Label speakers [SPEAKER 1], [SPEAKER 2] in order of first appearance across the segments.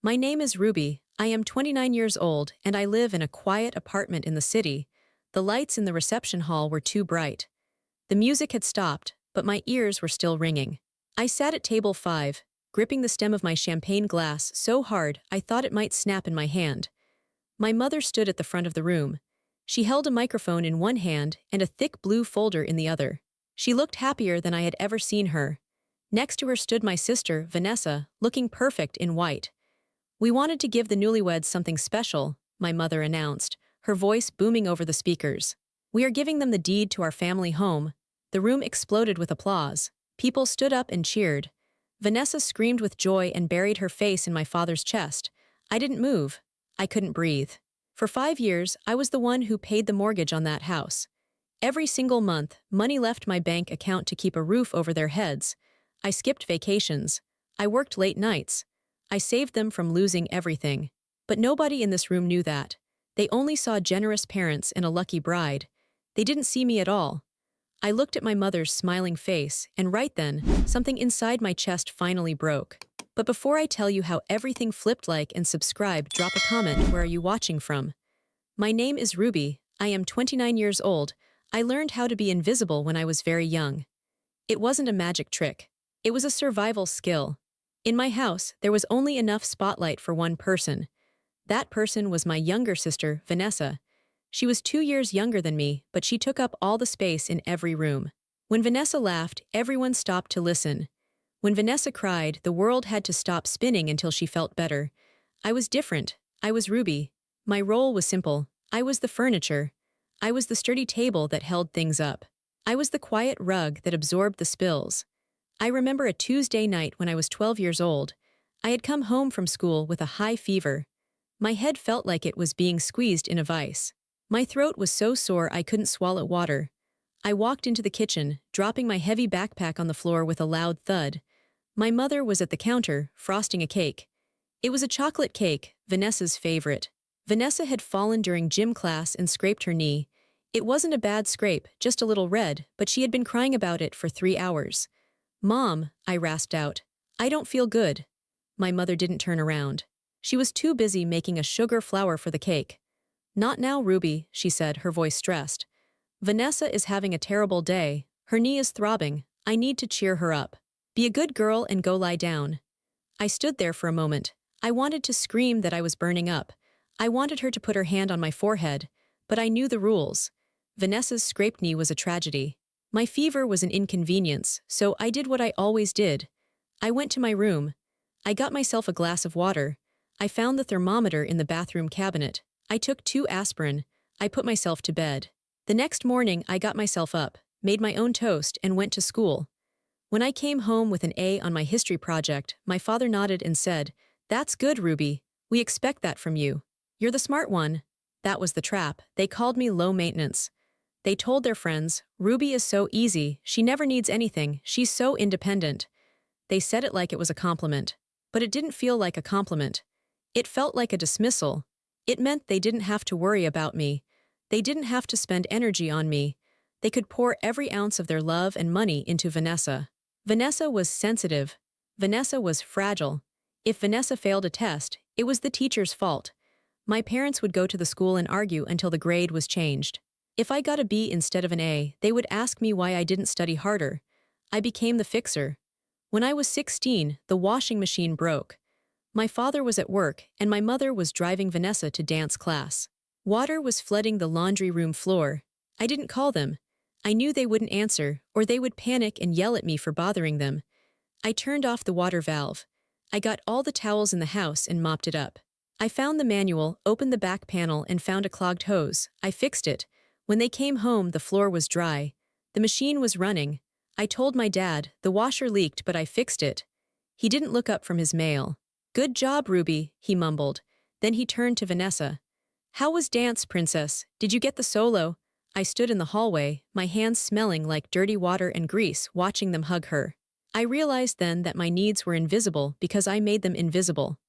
[SPEAKER 1] My name is Ruby. I am 29 years old and I live in a quiet apartment in the city. The lights in the reception hall were too bright. The music had stopped, but my ears were still ringing. I sat at table 5, gripping the stem of my champagne glass so hard I thought it might snap in my hand. My mother stood at the front of the room. She held a microphone in one hand and a thick blue folder in the other. She looked happier than I had ever seen her. Next to her stood my sister, Vanessa, looking perfect in white. "We wanted to give the newlyweds something special," my mother announced, her voice booming over the speakers. "We are giving them the deed to our family home." The room exploded with applause. People stood up and cheered. Vanessa screamed with joy and buried her face in my father's chest. I didn't move. I couldn't breathe. For 5 years, I was the one who paid the mortgage on that house. Every single month, money left my bank account to keep a roof over their heads. I skipped vacations. I worked late nights. I saved them from losing everything. But nobody in this room knew that. They only saw generous parents and a lucky bride. They didn't see me at all. I looked at my mother's smiling face, and right then, something inside my chest finally broke. But before I tell you how everything flipped, like and subscribe, drop a comment. Where are you watching from? My name is Ruby. I am 29 years old. I learned how to be invisible when I was very young. It wasn't a magic trick. It was a survival skill. In my house, there was only enough spotlight for one person. That person was my younger sister, Vanessa. She was 2 years younger than me, but she took up all the space in every room. When Vanessa laughed, everyone stopped to listen. When Vanessa cried, the world had to stop spinning until she felt better. I was different. I was Ruby. My role was simple. I was the furniture. I was the sturdy table that held things up. I was the quiet rug that absorbed the spills. I remember a Tuesday night when I was 12 years old. I had come home from school with a high fever. My head felt like it was being squeezed in a vice. My throat was so sore I couldn't swallow water. I walked into the kitchen, dropping my heavy backpack on the floor with a loud thud. My mother was at the counter, frosting a cake. It was a chocolate cake, Vanessa's favorite. Vanessa had fallen during gym class and scraped her knee. It wasn't a bad scrape, just a little red, but she had been crying about it for 3 hours. "Mom," I rasped out. "I don't feel good." My mother didn't turn around. She was too busy making a sugar flour for the cake. "Not now, Ruby," she said, her voice stressed. "Vanessa is having a terrible day. Her knee is throbbing. I need to cheer her up. Be a good girl and go lie down." I stood there for a moment. I wanted to scream that I was burning up. I wanted her to put her hand on my forehead, but I knew the rules. Vanessa's scraped knee was a tragedy. My fever was an inconvenience, so I did what I always did. I went to my room. I got myself a glass of water. I found the thermometer in the bathroom cabinet. I took 2 aspirin. I put myself to bed. The next morning, I got myself up, made my own toast, and went to school. When I came home with an A on my history project, my father nodded and said, "That's good, Ruby. We expect that from you. You're the smart one." That was the trap. They called me low maintenance. They told their friends, "Ruby is so easy, she never needs anything, she's so independent." They said it like it was a compliment. But it didn't feel like a compliment. It felt like a dismissal. It meant they didn't have to worry about me. They didn't have to spend energy on me. They could pour every ounce of their love and money into Vanessa. Vanessa was sensitive. Vanessa was fragile. If Vanessa failed a test, it was the teacher's fault. My parents would go to the school and argue until the grade was changed. If I got a B instead of an A, they would ask me why I didn't study harder. I became the fixer. When I was 16, the washing machine broke. My father was at work, and my mother was driving Vanessa to dance class. Water was flooding the laundry room floor. I didn't call them. I knew they wouldn't answer, or they would panic and yell at me for bothering them. I turned off the water valve. I got all the towels in the house and mopped it up. I found the manual, opened the back panel, and found a clogged hose. I fixed it. When they came home, the floor was dry. The machine was running. I told my dad, "The washer leaked, but I fixed it." He didn't look up from his mail. "Good job, Ruby," he mumbled. Then he turned to Vanessa. "How was dance, princess? Did you get the solo?" I stood in the hallway, my hands smelling like dirty water and grease, watching them hug her. I realized then that my needs were invisible because I made them invisible.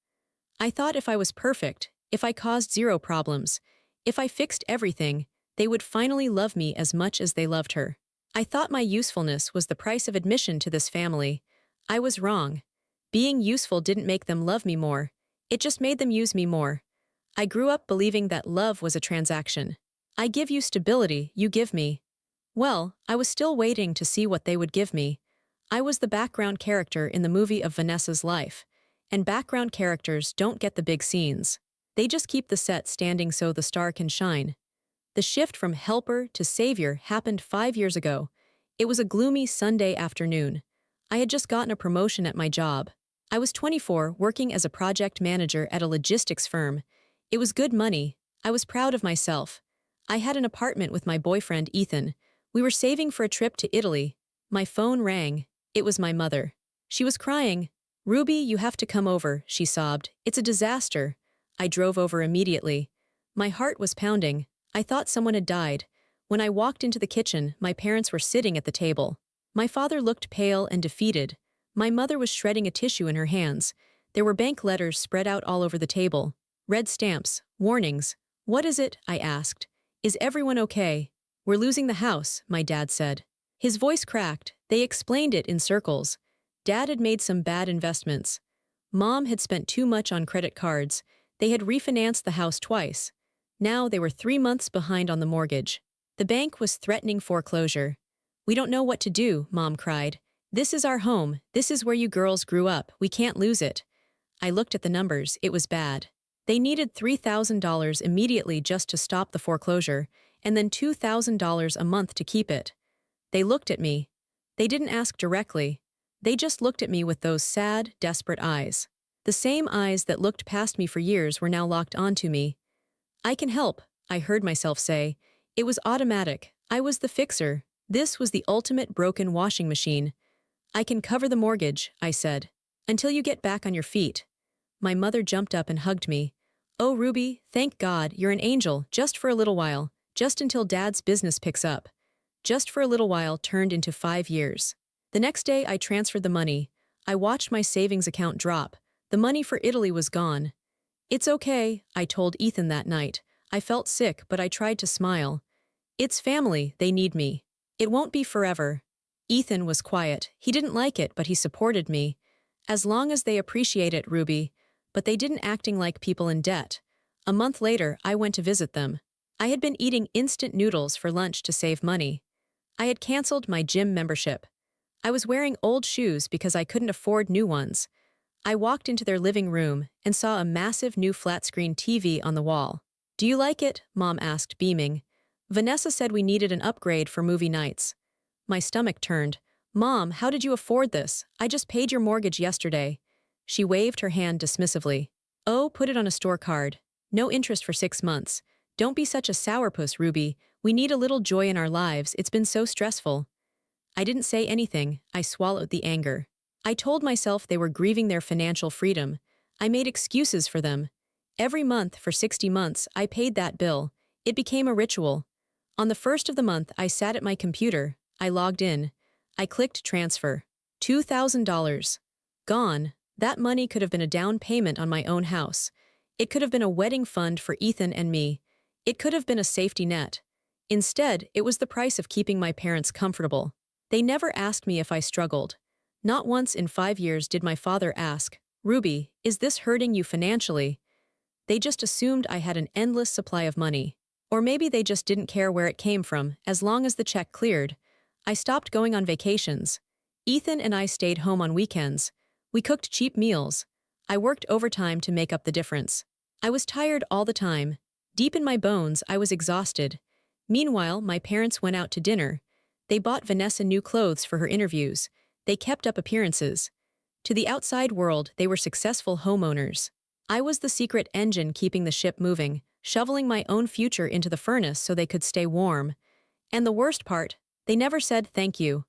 [SPEAKER 1] I thought if I was perfect, if I caused 0 problems, if I fixed everything, they would finally love me as much as they loved her. I thought my usefulness was the price of admission to this family. I was wrong. Being useful didn't make them love me more. It just made them use me more. I grew up believing that love was a transaction. I give you stability, you give me. Well, I was still waiting to see what they would give me. I was the background character in the movie of Vanessa's life, and background characters don't get the big scenes. They just keep the set standing so the star can shine. The shift from helper to savior happened 5 years ago. It was a gloomy Sunday afternoon. I had just gotten a promotion at my job. I was 24, working as a project manager at a logistics firm. It was good money. I was proud of myself. I had an apartment with my boyfriend, Ethan. We were saving for a trip to Italy. My phone rang. It was my mother. She was crying. "Ruby, you have to come over," she sobbed. "It's a disaster." I drove over immediately. My heart was pounding. I thought someone had died. When I walked into the kitchen, my parents were sitting at the table. My father looked pale and defeated. My mother was shredding a tissue in her hands. There were bank letters spread out all over the table. Red stamps, warnings. "What is it?" I asked. "Is everyone okay?" "We're losing the house," my dad said. His voice cracked. They explained it in circles. Dad had made some bad investments. Mom had spent too much on credit cards. They had refinanced the house twice. Now they were 3 months behind on the mortgage. The bank was threatening foreclosure. "We don't know what to do," Mom cried. "This is our home. This is where you girls grew up. We can't lose it." I looked at the numbers. It was bad. They needed $3,000 immediately just to stop the foreclosure, and then $2,000 a month to keep it. They looked at me. They didn't ask directly. They just looked at me with those sad, desperate eyes. The same eyes that looked past me for years were now locked onto me. "I can help," I heard myself say. It was automatic. I was the fixer. This was the ultimate broken washing machine. "I can cover the mortgage," I said. "Until you get back on your feet." My mother jumped up and hugged me. "Oh, Ruby, thank God, you're an angel, just for a little while, just until Dad's business picks up." Just for a little while turned into 5 years. The next day I transferred the money. I watched my savings account drop. The money for Italy was gone. "It's okay," I told Ethan that night. I felt sick, but I tried to smile. "It's family, they need me. It won't be forever." Ethan was quiet. He didn't like it, but he supported me. "As long as they appreciate it, Ruby." But they didn't, acting like people in debt. A month later, I went to visit them. I had been eating instant noodles for lunch to save money. I had canceled my gym membership. I was wearing old shoes because I couldn't afford new ones. I walked into their living room and saw a massive new flat-screen TV on the wall. "Do you like it?" Mom asked, beaming. "Vanessa said we needed an upgrade for movie nights." My stomach turned. "Mom, how did you afford this? I just paid your mortgage yesterday." She waved her hand dismissively. "Oh, put it on a store card. No interest for 6 months. Don't be such a sourpuss, Ruby. We need a little joy in our lives. It's been so stressful." I didn't say anything. I swallowed the anger. I told myself they were grieving their financial freedom. I made excuses for them. Every month for 60 months, I paid that bill. It became a ritual. On the first of the month, I sat at my computer. I logged in. I clicked transfer. $2,000. Gone. That money could have been a down payment on my own house. It could have been a wedding fund for Ethan and me. It could have been a safety net. Instead, it was the price of keeping my parents comfortable. They never asked me if I struggled. Not once in 5 years did my father ask, "Ruby, is this hurting you financially?" They just assumed I had an endless supply of money. Or maybe they just didn't care where it came from, as long as the check cleared. I stopped going on vacations. Ethan and I stayed home on weekends. We cooked cheap meals. I worked overtime to make up the difference. I was tired all the time. Deep in my bones, I was exhausted. Meanwhile, my parents went out to dinner. They bought Vanessa new clothes for her interviews. They kept up appearances. To the outside world, they were successful homeowners. I was the secret engine keeping the ship moving, shoveling my own future into the furnace so they could stay warm. And the worst part, they never said thank you.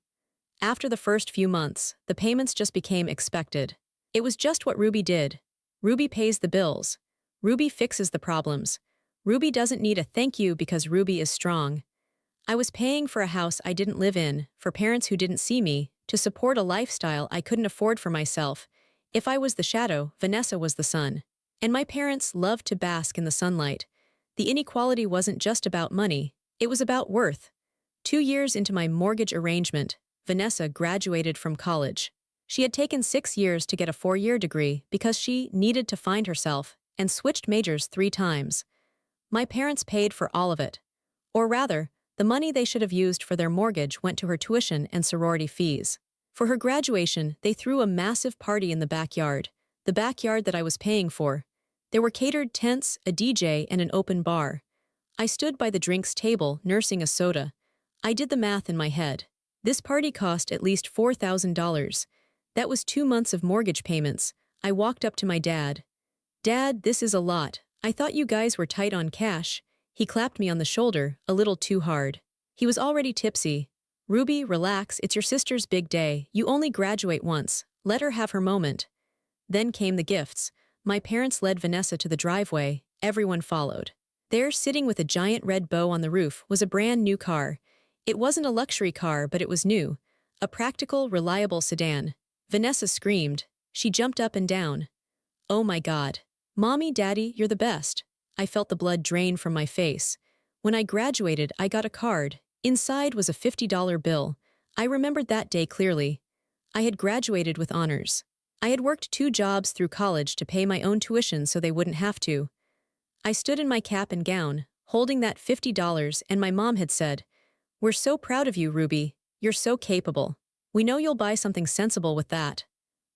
[SPEAKER 1] After the first few months, the payments just became expected. It was just what Ruby did. Ruby pays the bills. Ruby fixes the problems. Ruby doesn't need a thank you because Ruby is strong. I was paying for a house I didn't live in, for parents who didn't see me, to support a lifestyle I couldn't afford for myself. If I was the shadow, Vanessa was the sun. And my parents loved to bask in the sunlight. The inequality wasn't just about money, it was about worth. 2 years into my mortgage arrangement, Vanessa graduated from college. She had taken 6 years to get a 4-year degree because she needed to find herself and switched majors 3 times. My parents paid for all of it. Or rather, the money they should have used for their mortgage went to her tuition and sorority fees. For her graduation, they threw a massive party in the backyard that I was paying for. There were catered tents, a DJ, and an open bar. I stood by the drinks table, nursing a soda. I did the math in my head. This party cost at least $4,000. That was 2 months of mortgage payments. I walked up to my dad. "Dad, this is a lot. I thought you guys were tight on cash." He clapped me on the shoulder, a little too hard. He was already tipsy. "Ruby, relax, it's your sister's big day. You only graduate once. Let her have her moment." Then came the gifts. My parents led Vanessa to the driveway. Everyone followed. There, sitting with a giant red bow on the roof, was a brand new car. It wasn't a luxury car, but it was new. A practical, reliable sedan. Vanessa screamed. She jumped up and down. "Oh my God. Mommy, Daddy, you're the best." I felt the blood drain from my face. When I graduated, I got a card. Inside was a $50 bill. I remembered that day clearly. I had graduated with honors. I had worked 2 jobs through college to pay my own tuition so they wouldn't have to. I stood in my cap and gown, holding that $50, and my mom had said, "We're so proud of you, Ruby. You're so capable. We know you'll buy something sensible with that."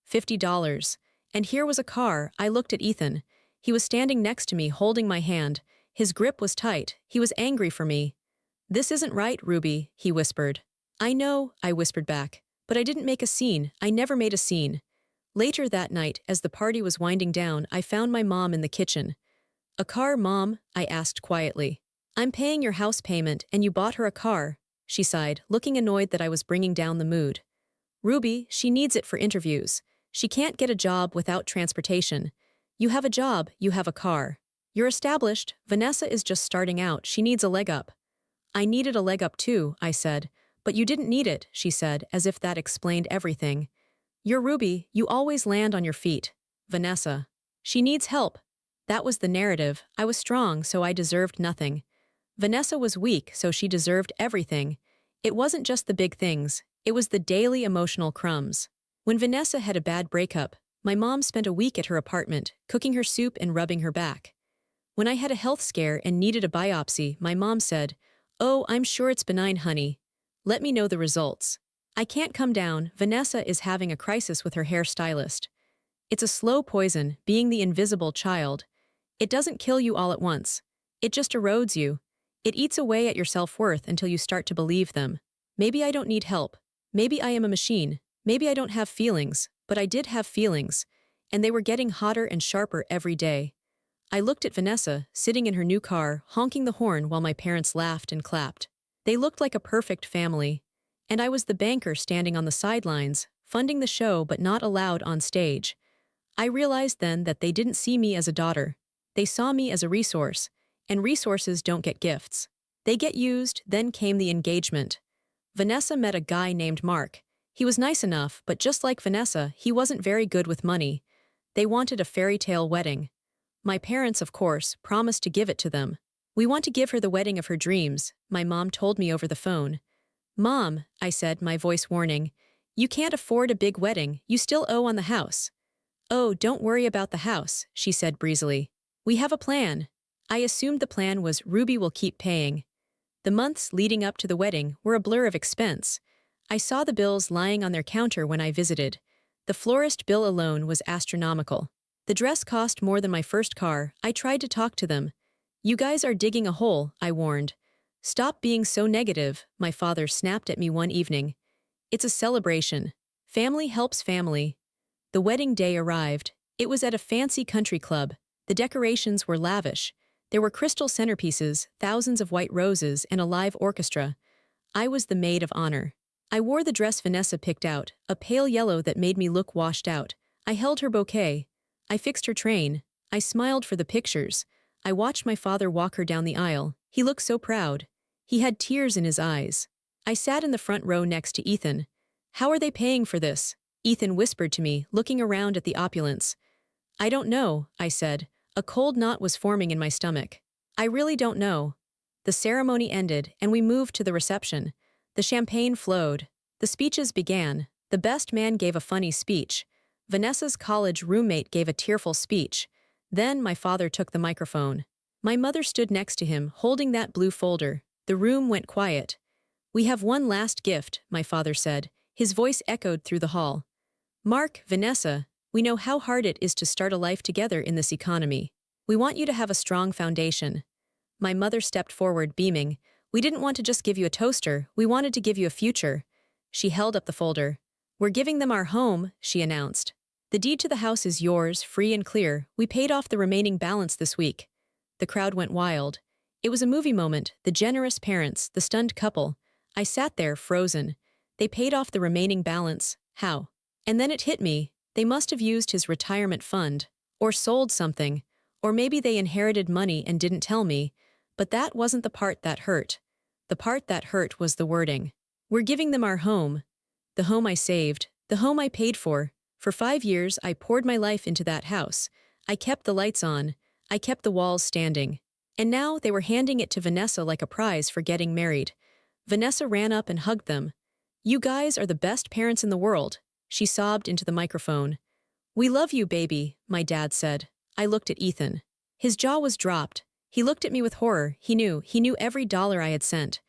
[SPEAKER 1] $50. And here was a car. I looked at Ethan. He was standing next to me, holding my hand. His grip was tight. He was angry for me. "This isn't right, Ruby," he whispered. "I know," I whispered back. "But I didn't make a scene. I never made a scene." Later that night, as the party was winding down, I found my mom in the kitchen. "A car, Mom?" I asked quietly. "I'm paying your house payment, and you bought her a car," she sighed, looking annoyed that I was bringing down the mood. "Ruby, she needs it for interviews. She can't get a job without transportation. You have a job, you have a car. You're established. Vanessa is just starting out. She needs a leg up." "I needed a leg up too," I said. "But you didn't need it," she said, as if that explained everything. "You're Ruby. You always land on your feet." "Vanessa. She needs help." That was the narrative. I was strong, so I deserved nothing. Vanessa was weak, so she deserved everything. It wasn't just the big things. It was the daily emotional crumbs. When Vanessa had a bad breakup, my mom spent a week at her apartment, cooking her soup and rubbing her back. When I had a health scare and needed a biopsy, my mom said, "Oh, I'm sure it's benign, honey. Let me know the results." "I can't come down. Vanessa is having a crisis with her hairstylist." It's a slow poison, being the invisible child. It doesn't kill you all at once. It just erodes you. It eats away at your self-worth until you start to believe them. Maybe I don't need help. Maybe I am a machine. Maybe I don't have feelings, but I did have feelings, and they were getting hotter and sharper every day. I looked at Vanessa, sitting in her new car, honking the horn while my parents laughed and clapped. They looked like a perfect family. And I was the banker standing on the sidelines, funding the show but not allowed on stage. I realized then that they didn't see me as a daughter. They saw me as a resource, and resources don't get gifts. They get used. Then came the engagement. Vanessa met a guy named Mark. He was nice enough, but just like Vanessa, he wasn't very good with money. They wanted a fairy tale wedding. My parents, of course, promised to give it to them. "We want to give her the wedding of her dreams," my mom told me over the phone. "Mom," I said, my voice warning, "you can't afford a big wedding. You still owe on the house." "Oh, don't worry about the house," she said breezily. "We have a plan." I assumed the plan was Ruby will keep paying. The months leading up to the wedding were a blur of expense. I saw the bills lying on their counter when I visited. The florist bill alone was astronomical. The dress cost more than my first car. I tried to talk to them. "You guys are digging a hole," I warned. "Stop being so negative," my father snapped at me one evening. "It's a celebration. Family helps family." The wedding day arrived. It was at a fancy country club. The decorations were lavish. There were crystal centerpieces, thousands of white roses, and a live orchestra. I was the maid of honor. I wore the dress Vanessa picked out, a pale yellow that made me look washed out. I held her bouquet. I fixed her train. I smiled for the pictures. I watched my father walk her down the aisle. He looked so proud. He had tears in his eyes. I sat in the front row next to Ethan. "How are they paying for this?" Ethan whispered to me, looking around at the opulence. "I don't know," I said. A cold knot was forming in my stomach. "I really don't know." The ceremony ended, and we moved to the reception. The champagne flowed. The speeches began. The best man gave a funny speech. Vanessa's college roommate gave a tearful speech. Then my father took the microphone. My mother stood next to him, holding that blue folder. The room went quiet. "We have one last gift," my father said. His voice echoed through the hall. "Mark, Vanessa, we know how hard it is to start a life together in this economy. We want you to have a strong foundation." My mother stepped forward, beaming. "We didn't want to just give you a toaster, we wanted to give you a future." She held up the folder. "We're giving them our home," she announced. "The deed to the house is yours, free and clear. We paid off the remaining balance this week." The crowd went wild. It was a movie moment, the generous parents, the stunned couple. I sat there, frozen. They paid off the remaining balance. How? And then it hit me. They must have used his retirement fund. Or sold something. Or maybe they inherited money and didn't tell me. But that wasn't the part that hurt. The part that hurt was the wording. "We're giving them our home." The home I saved. The home I paid for. For 5 years, I poured my life into that house. I kept the lights on. I kept the walls standing. And now they were handing it to Vanessa like a prize for getting married. Vanessa ran up and hugged them. "You guys are the best parents in the world," she sobbed into the microphone. "We love you, baby," my dad said. I looked at Ethan. His jaw was dropped. He looked at me with horror. He knew every dollar I had sent.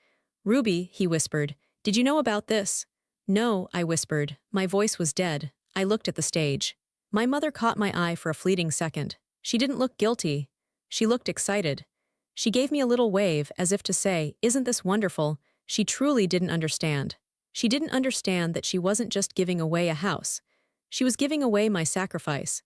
[SPEAKER 1] "Ruby," he whispered, "did you know about this?" "No," I whispered. My voice was dead. I looked at the stage. My mother caught my eye for a fleeting second. She didn't look guilty. She looked excited. She gave me a little wave, as if to say, "Isn't this wonderful?" She truly didn't understand. She didn't understand that she wasn't just giving away a house. She was giving away my sacrifice.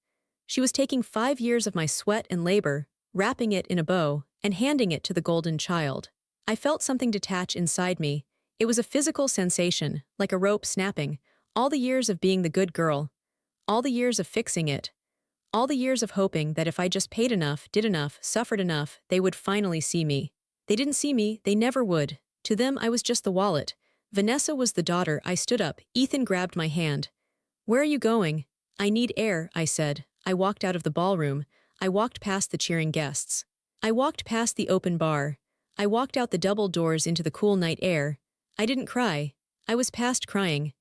[SPEAKER 1] She was taking 5 years of my sweat and labor, wrapping it in a bow, and handing it to the golden child. I felt something detach inside me. It was a physical sensation, like a rope snapping. All the years of being the good girl. All the years of fixing it. All the years of hoping that if I just paid enough, did enough, suffered enough, they would finally see me. They didn't see me, they never would. To them, I was just the wallet. Vanessa was the daughter. I stood up. Ethan grabbed my hand. "Where are you going?" "I need air," I said. I walked out of the ballroom. I walked past the cheering guests. I walked past the open bar. I walked out the double doors into the cool night air. I didn't cry. I was past crying.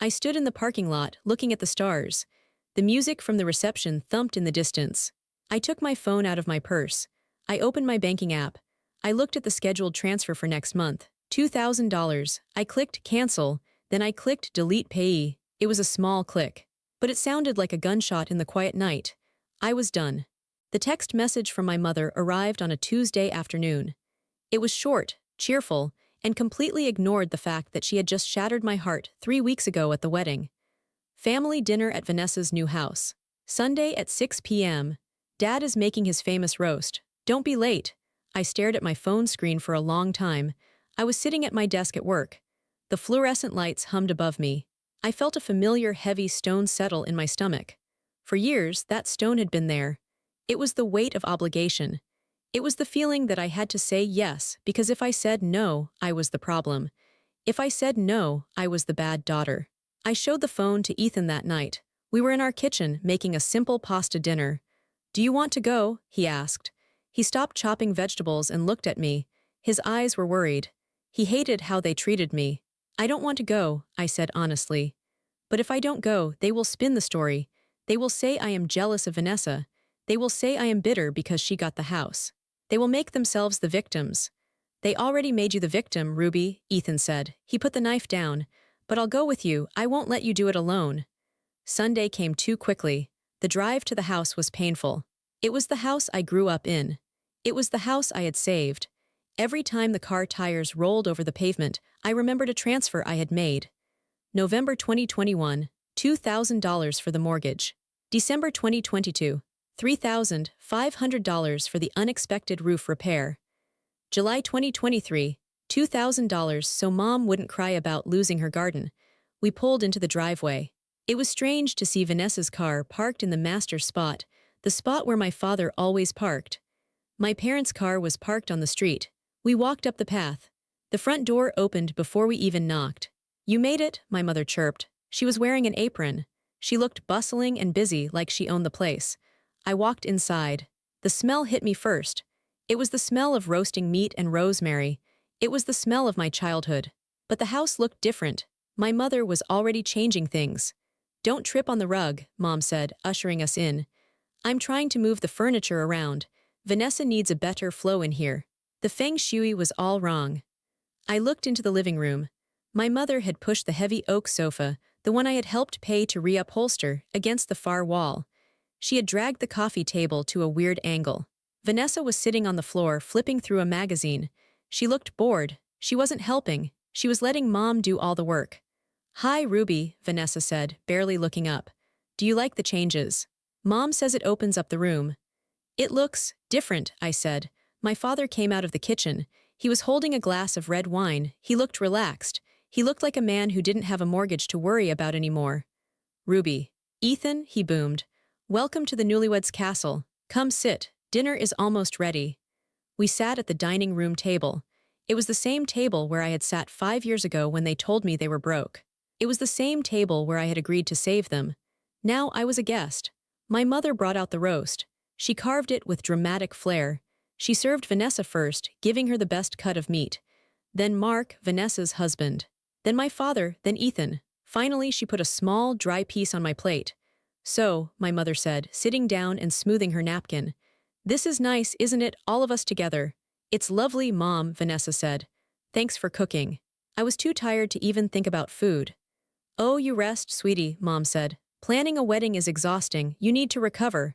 [SPEAKER 1] I stood in the parking lot, looking at the stars. The music from the reception thumped in the distance. I took my phone out of my purse. I opened my banking app. I looked at the scheduled transfer for next month. $2,000. I clicked cancel, then I clicked delete payee. It was a small click. But it sounded like a gunshot in the quiet night. I was done. The text message from my mother arrived on a Tuesday afternoon. It was short, cheerful, and completely ignored the fact that she had just shattered my heart 3 weeks ago at the wedding. Family dinner at Vanessa's new house. Sunday at 6 p.m. Dad is making his famous roast. Don't be late. I stared at my phone screen for a long time. I was sitting at my desk at work. The fluorescent lights hummed above me. I felt a familiar heavy stone settle in my stomach. For years, that stone had been there. It was the weight of obligation. It was the feeling that I had to say yes, because if I said no, I was the problem. If I said no, I was the bad daughter. I showed the phone to Ethan that night. We were in our kitchen, making a simple pasta dinner. "Do you want to go?" he asked. He stopped chopping vegetables and looked at me. His eyes were worried. He hated how they treated me. "I don't want to go," I said honestly. "But if I don't go, they will spin the story. They will say I am jealous of Vanessa. They will say I am bitter because she got the house. They will make themselves the victims." "They already made you the victim, Ruby," Ethan said. He put the knife down. "But I'll go with you. I won't let you do it alone." Sunday came too quickly. The drive to the house was painful. It was the house I grew up in. It was the house I had saved. Every time the car tires rolled over the pavement, I remembered a transfer I had made. November 2021, $2,000 for the mortgage. December 2022, $3,500 for the unexpected roof repair. July 2023, $2,000 so Mom wouldn't cry about losing her garden. We pulled into the driveway. It was strange to see Vanessa's car parked in the master spot, the spot where my father always parked. My parents' car was parked on the street. We walked up the path. The front door opened before we even knocked. "You made it," my mother chirped. She was wearing an apron. She looked bustling and busy, like she owned the place. I walked inside. The smell hit me first. It was the smell of roasting meat and rosemary. It was the smell of my childhood. But the house looked different. My mother was already changing things. Don't trip on the rug, Mom said, ushering us in. I'm trying to move the furniture around. Vanessa needs a better flow in here. The feng shui was all wrong. I looked into the living room. My mother had pushed the heavy oak sofa, the one I had helped pay to reupholster, against the far wall. She had dragged the coffee table to a weird angle. Vanessa was sitting on the floor, flipping through a magazine. She looked bored. She wasn't helping. She was letting Mom do all the work. Hi, Ruby, Vanessa said, barely looking up. Do you like the changes? Mom says it opens up the room. It looks different, I said. My father came out of the kitchen. He was holding a glass of red wine. He looked relaxed. He looked like a man who didn't have a mortgage to worry about anymore. Ruby. Ethan, he boomed. Welcome to the newlyweds' castle. Come sit. Dinner is almost ready. We sat at the dining room table. It was the same table where I had sat 5 years ago when they told me they were broke. It was the same table where I had agreed to save them. Now I was a guest. My mother brought out the roast. She carved it with dramatic flair. She served Vanessa first, giving her the best cut of meat. Then Mark, Vanessa's husband. Then my father, then Ethan. Finally, she put a small, dry piece on my plate. So, my mother said, sitting down and smoothing her napkin. This is nice, isn't it, all of us together? It's lovely, Mom, Vanessa said. Thanks for cooking. I was too tired to even think about food. Oh, you rest, sweetie, Mom said. Planning a wedding is exhausting. You need to recover.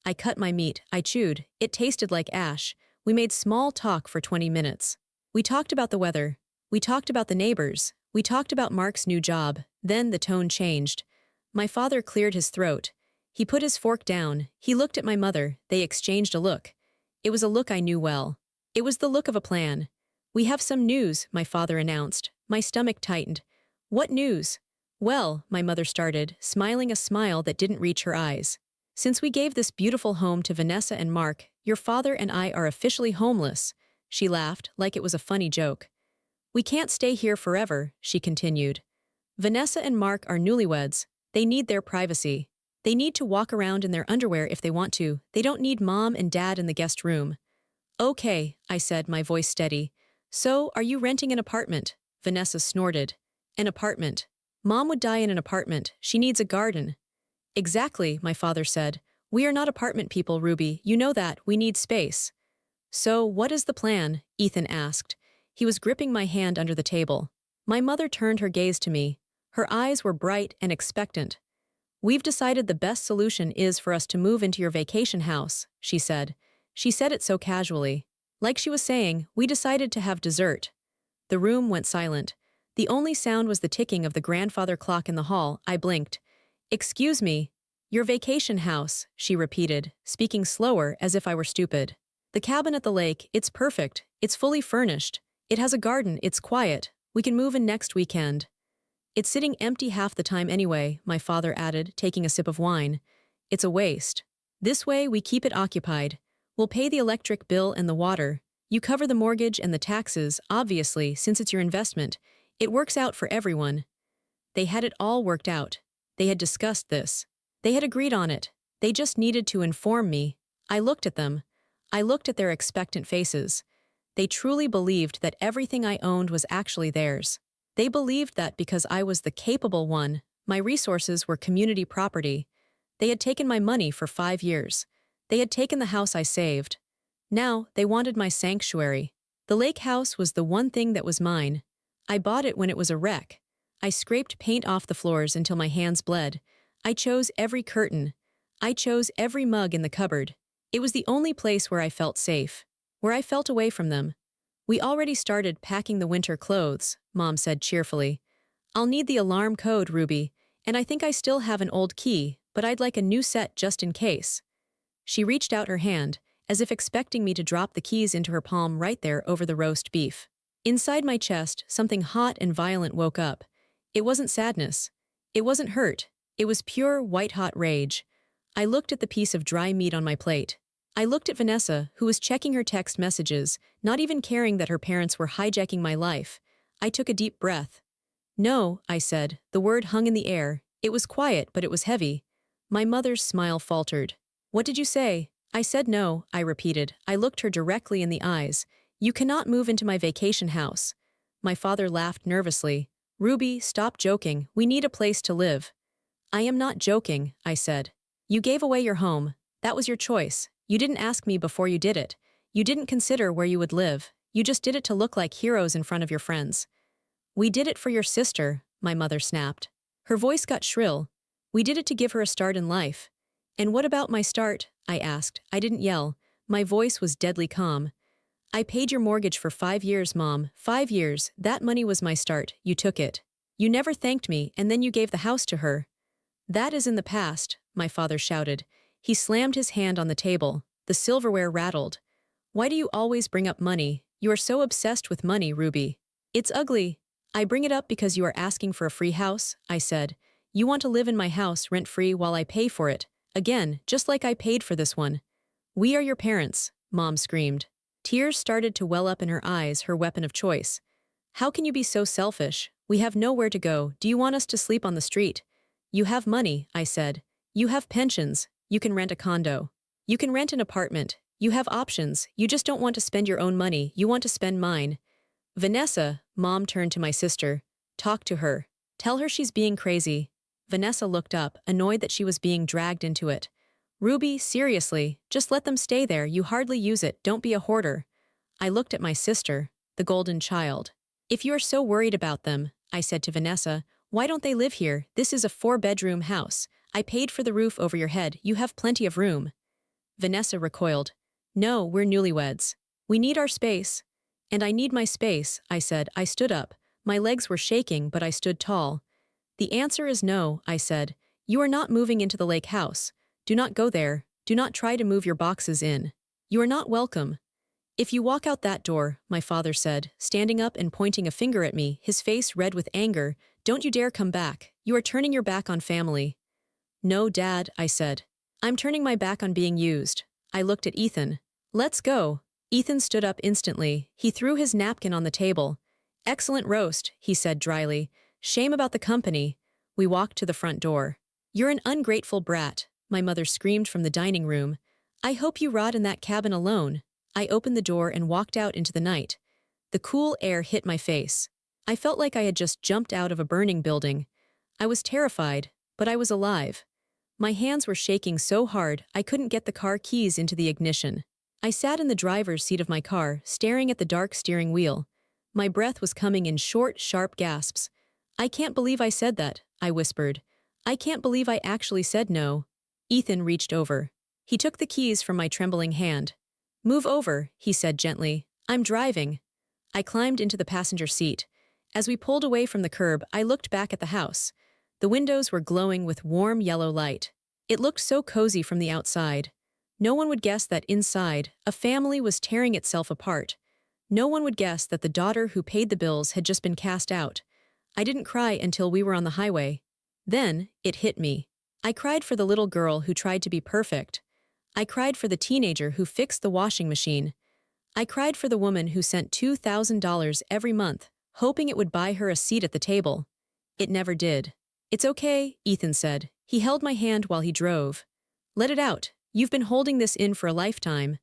[SPEAKER 1] I cut my meat. I chewed. It tasted like ash. We made small talk for 20 minutes. We talked about the weather. We talked about the neighbors. We talked about Mark's new job. Then the tone changed. My father cleared his throat. He put his fork down. He looked at my mother. They exchanged a look. It was a look I knew well. It was the look of a plan. We have some news, my father announced. My stomach tightened. What news? Well, my mother started, smiling a smile that didn't reach her eyes. Since we gave this beautiful home to Vanessa and Mark, your father and I are officially homeless. She laughed, like it was a funny joke. We can't stay here forever, she continued. Vanessa and Mark are newlyweds. They need their privacy. They need to walk around in their underwear if they want to. They don't need Mom and Dad in the guest room. Okay, I said, my voice steady. So, are you renting an apartment? Vanessa snorted. An apartment. Mom would die in an apartment. She needs a garden. Exactly, my father said. We are not apartment people, Ruby. You know that. We need space. So, what is the plan? Ethan asked. He was gripping my hand under the table. My mother turned her gaze to me. Her eyes were bright and expectant. We've decided the best solution is for us to move into your vacation house, she said. She said it so casually. Like she was saying, we decided to have dessert. The room went silent. The only sound was the ticking of the grandfather clock in the hall. I blinked. Excuse me. Your vacation house, she repeated, speaking slower as if I were stupid. The cabin at the lake, it's perfect. It's fully furnished. It has a garden, it's quiet. We can move in next weekend. It's sitting empty half the time anyway, my father added, taking a sip of wine. It's a waste. This way we keep it occupied. We'll pay the electric bill and the water. You cover the mortgage and the taxes, obviously, since it's your investment. It works out for everyone. They had it all worked out. They had discussed this. They had agreed on it. They just needed to inform me. I looked at them. I looked at their expectant faces. They truly believed that everything I owned was actually theirs. They believed that because I was the capable one, my resources were community property. They had taken my money for 5 years. They had taken the house I saved. Now, they wanted my sanctuary. The lake house was the one thing that was mine. I bought it when it was a wreck. I scraped paint off the floors until my hands bled. I chose every curtain. I chose every mug in the cupboard. It was the only place where I felt safe, where I felt away from them. We already started packing the winter clothes, Mom said cheerfully. I'll need the alarm code, Ruby, and I think I still have an old key, but I'd like a new set just in case. She reached out her hand, as if expecting me to drop the keys into her palm right there over the roast beef. Inside my chest, something hot and violent woke up. It wasn't sadness. It wasn't hurt. It was pure, white-hot rage. I looked at the piece of dry meat on my plate. I looked at Vanessa, who was checking her text messages, not even caring that her parents were hijacking my life. I took a deep breath. No, I said. The word hung in the air. It was quiet, but it was heavy. My mother's smile faltered. What did you say? I said no, I repeated. I looked her directly in the eyes. You cannot move into my vacation house. My father laughed nervously. Ruby, stop joking, we need a place to live. I am not joking, I said. You gave away your home. That was your choice. You didn't ask me before you did it. You didn't consider where you would live. You just did it to look like heroes in front of your friends. We did it for your sister, my mother snapped. Her voice got shrill. We did it to give her a start in life. And what about my start? I asked. I didn't yell. My voice was deadly calm. I paid your mortgage for 5 years, Mom. 5 years. That money was my start. You took it. You never thanked me, and then you gave the house to her. That is in the past, my father shouted. He slammed his hand on the table. The silverware rattled. Why do you always bring up money? You are so obsessed with money, Ruby. It's ugly. I bring it up because you are asking for a free house, I said. You want to live in my house rent-free while I pay for it. Again, just like I paid for this one. We are your parents, Mom screamed. Tears started to well up in her eyes, her weapon of choice. How can you be so selfish? We have nowhere to go. Do you want us to sleep on the street? You have money, I said. You have pensions. You can rent a condo. You can rent an apartment. You have options. You just don't want to spend your own money. You want to spend mine. Vanessa, Mom turned to my sister. Talk to her. Tell her she's being crazy. Vanessa looked up, annoyed that she was being dragged into it. Ruby, seriously, just let them stay there. You hardly use it. Don't be a hoarder. I looked at my sister, the golden child. If you are so worried about them, I said to Vanessa, why don't they live here? This is a 4-bedroom house. I paid for the roof over your head. You have plenty of room. Vanessa recoiled. No, we're newlyweds. We need our space. And I need my space, I said. I stood up. My legs were shaking, but I stood tall. The answer is no, I said. You are not moving into the lake house. Do not go there. Do not try to move your boxes in. You are not welcome. If you walk out that door, my father said, standing up and pointing a finger at me, his face red with anger, don't you dare come back. You are turning your back on family. No, Dad, I said. I'm turning my back on being used. I looked at Ethan. Let's go. Ethan stood up instantly. He threw his napkin on the table. Excellent roast, he said dryly. Shame about the company. We walked to the front door. You're an ungrateful brat, my mother screamed from the dining room. I hope you rot in that cabin alone. I opened the door and walked out into the night. The cool air hit my face. I felt like I had just jumped out of a burning building. I was terrified, but I was alive. My hands were shaking so hard I couldn't get the car keys into the ignition. I sat in the driver's seat of my car, staring at the dark steering wheel. My breath was coming in short, sharp gasps. I can't believe I said that, I whispered. I can't believe I actually said no. Ethan reached over. He took the keys from my trembling hand. Move over, he said gently. I'm driving. I climbed into the passenger seat. As we pulled away from the curb, I looked back at the house. The windows were glowing with warm yellow light. It looked so cozy from the outside. No one would guess that inside, a family was tearing itself apart. No one would guess that the daughter who paid the bills had just been cast out. I didn't cry until we were on the highway. Then, it hit me. I cried for the little girl who tried to be perfect. I cried for the teenager who fixed the washing machine. I cried for the woman who sent $2,000 every month, hoping it would buy her a seat at the table. It never did. It's okay, Ethan said. He held my hand while he drove. Let it out. You've been holding this in for a lifetime.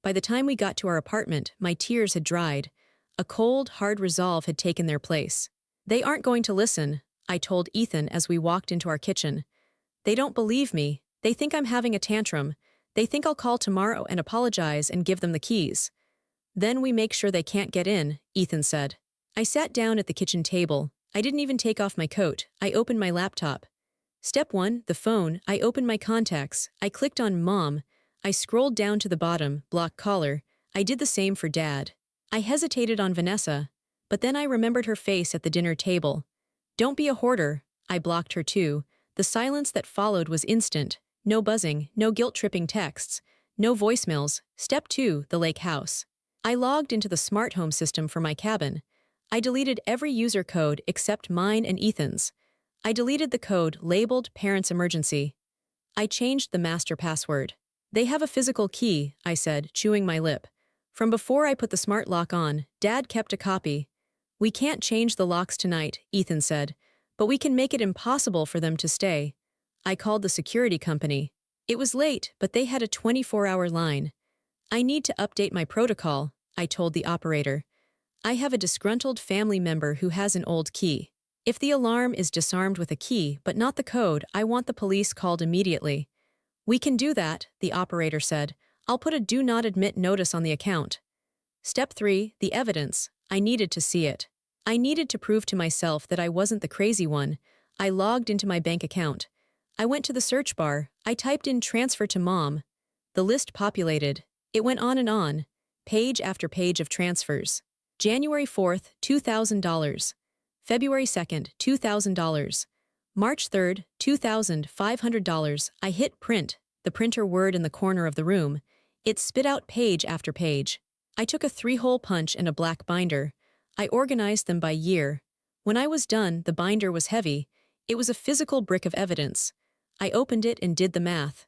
[SPEAKER 1] By the time we got to our apartment, my tears had dried. A cold, hard resolve had taken their place. They aren't going to listen, I told Ethan as we walked into our kitchen. They don't believe me. They think I'm having a tantrum. They think I'll call tomorrow and apologize and give them the keys. Then we make sure they can't get in, Ethan said. I sat down at the kitchen table. I didn't even take off my coat. I opened my laptop. Step 1, the phone. I opened my contacts. I clicked on Mom. I scrolled down to the bottom, block caller. I did the same for Dad. I hesitated on Vanessa, but then I remembered her face at the dinner table. Don't be a hoarder. I blocked her too. The silence that followed was instant. No buzzing, no guilt-tripping texts, no voicemails. Step 2, the lake house. I logged into the smart home system for my cabin. I deleted every user code except mine and Ethan's. I deleted the code labeled Parents Emergency. I changed the master password. They have a physical key, I said, chewing my lip. From before I put the smart lock on, Dad kept a copy. We can't change the locks tonight, Ethan said, but we can make it impossible for them to stay. I called the security company. It was late, but they had a 24-hour line. I need to update my protocol, I told the operator. I have a disgruntled family member who has an old key. If the alarm is disarmed with a key but not the code, I want the police called immediately. We can do that, the operator said. I'll put a do not admit notice on the account. Step 3, the evidence. I needed to see it. I needed to prove to myself that I wasn't the crazy one. I logged into my bank account. I went to the search bar. I typed in transfer to mom. The list populated. It went on, page after page of transfers. January 4th, $2,000. February 2nd, $2,000. March 3rd, $2,500. I hit print, the printer word in the corner of the room. It spit out page after page. I took a 3-hole punch and a black binder. I organized them by year. When I was done, the binder was heavy. It was a physical brick of evidence. I opened it and did the math.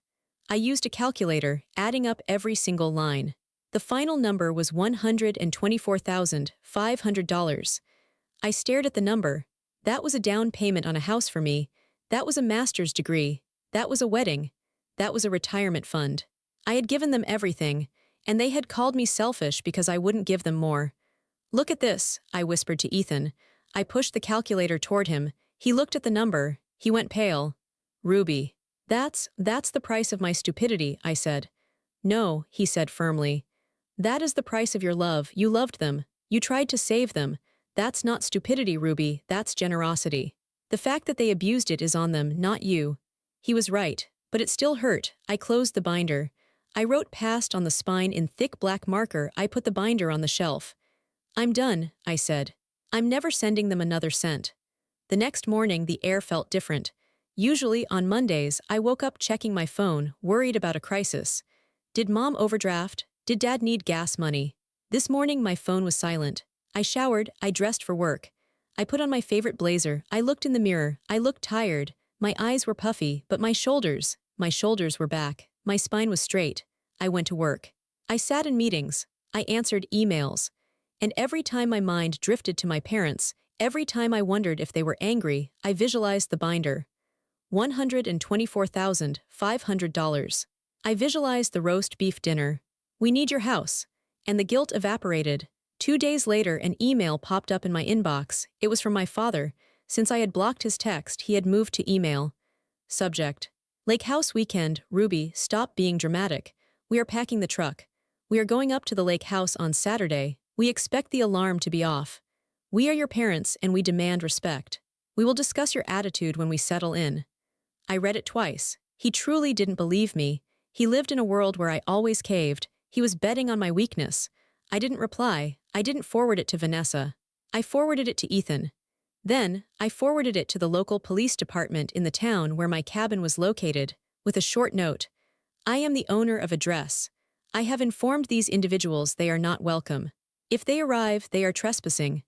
[SPEAKER 1] I used a calculator, adding up every single line. The final number was $124,500. I stared at the number. That was a down payment on a house for me. That was a master's degree. That was a wedding. That was a retirement fund. I had given them everything, and they had called me selfish because I wouldn't give them more. Look at this, I whispered to Ethan. I pushed the calculator toward him. He looked at the number. He went pale. Ruby. That's the price of my stupidity, I said. No, he said firmly. That is the price of your love. You loved them. You tried to save them. That's not stupidity, Ruby. That's generosity. The fact that they abused it is on them, not you. He was right, but it still hurt. I closed the binder. I wrote past on the spine in thick black marker. I put the binder on the shelf. I'm done, I said. I'm never sending them another cent. The next morning, the air felt different. Usually, on Mondays, I woke up checking my phone, worried about a crisis. Did mom overdraft? Did dad need gas money? This morning, my phone was silent. I showered, I dressed for work. I put on my favorite blazer. I looked in the mirror. I looked tired. My eyes were puffy, but my shoulders were back. My spine was straight. I went to work. I sat in meetings. I answered emails. And every time my mind drifted to my parents, every time I wondered if they were angry, I visualized the binder. $124,500. I visualized the roast beef dinner. We need your house. And the guilt evaporated. 2 days later, an email popped up in my inbox. It was from my father. Since I had blocked his text, he had moved to email. Subject: Lake House weekend. Ruby, stop being dramatic. We are packing the truck. We are going up to the lake house on Saturday. We expect the alarm to be off. We are your parents and we demand respect. We will discuss your attitude when we settle in. I read it twice. He truly didn't believe me. He lived in a world where I always caved. He was betting on my weakness. I didn't reply. I didn't forward it to Vanessa. I forwarded it to Ethan. Then, I forwarded it to the local police department in the town where my cabin was located, with a short note. I am the owner of address. I have informed these individuals they are not welcome. If they arrive, they are trespassing.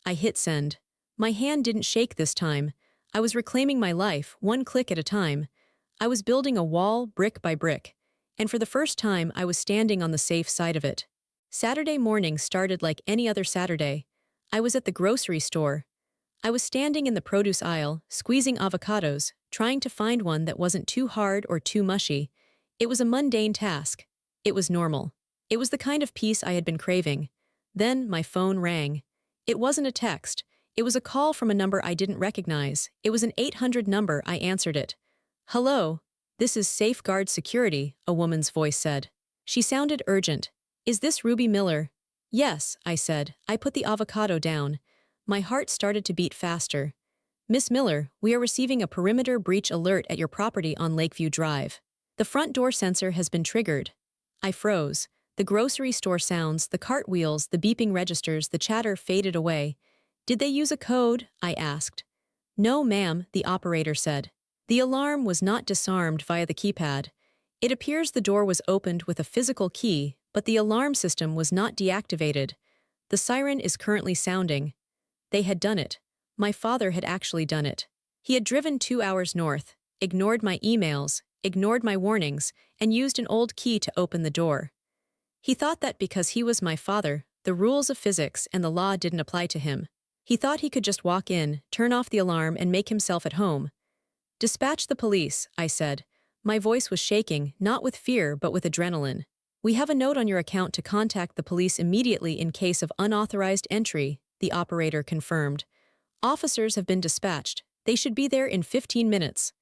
[SPEAKER 1] I hit send. My hand didn't shake this time. I was reclaiming my life, one click at a time. I was building a wall, brick by brick. And for the first time, I was standing on the safe side of it. Saturday morning started like any other Saturday. I was at the grocery store. I was standing in the produce aisle, squeezing avocados, trying to find one that wasn't too hard or too mushy. It was a mundane task. It was normal. It was the kind of peace I had been craving. Then my phone rang. It wasn't a text. It was a call from a number I didn't recognize. It was an 800 number. I answered it. Hello, this is Safeguard Security, a woman's voice said. She sounded urgent. Is this Ruby Miller? Yes, I said. I put the avocado down. My heart started to beat faster. Miss Miller, we are receiving a perimeter breach alert at your property on Lakeview Drive. The front door sensor has been triggered. I froze. The grocery store sounds, the cartwheels, the beeping registers, the chatter faded away. Did they use a code? I asked. No, ma'am, the operator said. The alarm was not disarmed via the keypad. It appears the door was opened with a physical key, but the alarm system was not deactivated. The siren is currently sounding. They had done it. My father had actually done it. He had driven 2 hours north, ignored my emails, ignored my warnings, and used an old key to open the door. He thought that because he was my father, the rules of physics and the law didn't apply to him. He thought he could just walk in, turn off the alarm, and make himself at home. Dispatch the police, I said. My voice was shaking, not with fear but with adrenaline. We have a note on your account to contact the police immediately in case of unauthorized entry, the operator confirmed. Officers have been dispatched. They should be there in 15 minutes.